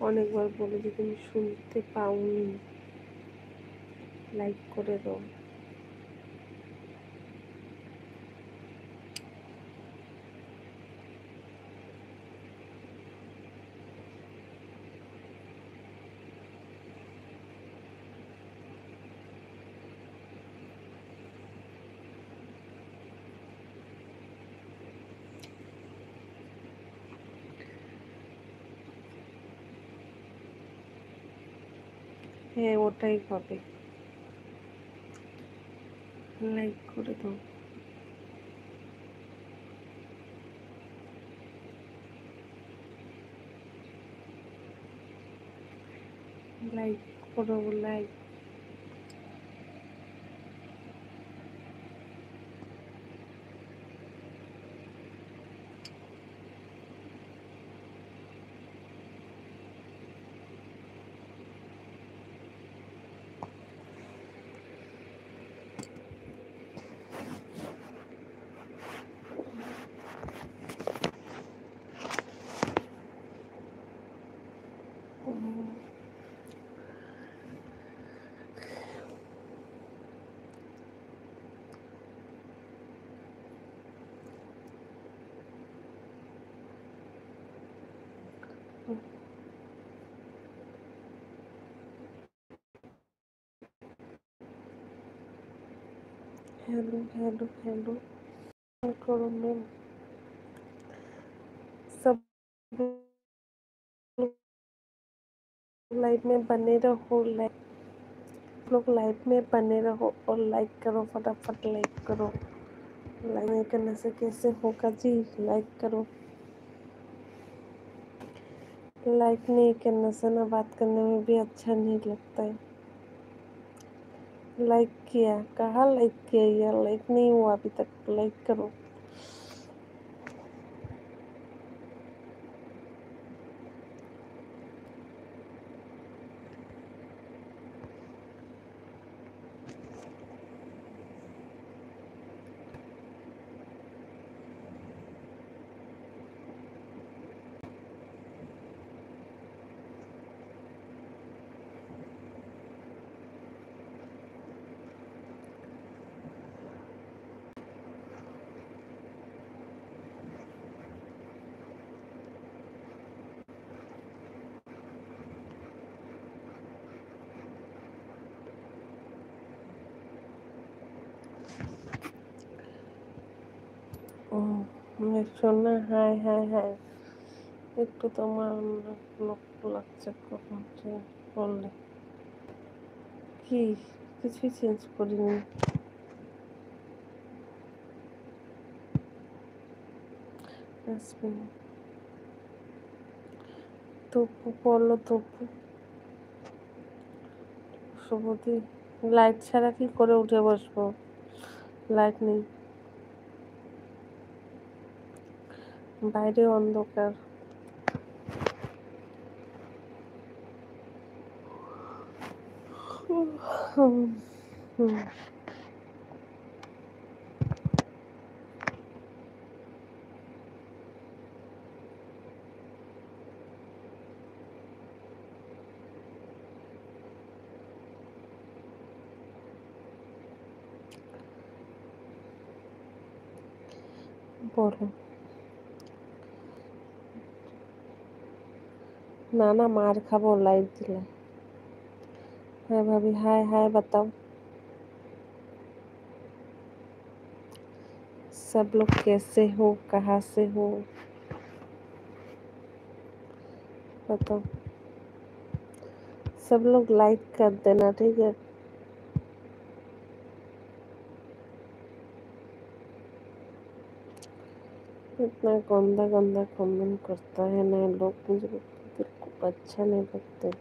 অনেকবার বলেছি তুমি শুনতে পাওনি। লাইক করে দাও। হ্যাঁ, ওটাই হবে। লাইক করে দাও। লাইক করো, লাইক। हेलो हेलो हेलो करो मैम। सब लाइव में बने रहो, लोग लाइव में बने रहो और लाइक करो, फटाफट लाइक करो। लाइक नहीं करने से कैसे होगा जी? लाइक करो। लाइक नहीं करने से ना बात करने में भी अच्छा नहीं लगता है। लाइक किया, कहाँ लाइक किया यार? लाइक नहीं हुआ अभी तक, लाइक करो। मैं सुना हाय हाय हाय একটু তোমার লোক লাগছে কখন চেঞ্জ করলে কি? কিছুই চেঞ্জ করিনি। তপু বলো, তপু শুভদি। লাইট ছাড়া কি করে উঠে বসবো? লাইট নেই, বাইরে অন্ধকার। বলো না, না মাर খাবো লাইট दिला। हाय भाभी, हाय हाय बताओ सब लोग कैसे हो, कहाँ से हो बताओ। सब लोग लाइक कर देना, ठीक है? इतना गंदा गंदा कमेंट करता है ना लोग, मुझे बिल्कुल अच्छा नहीं लगता।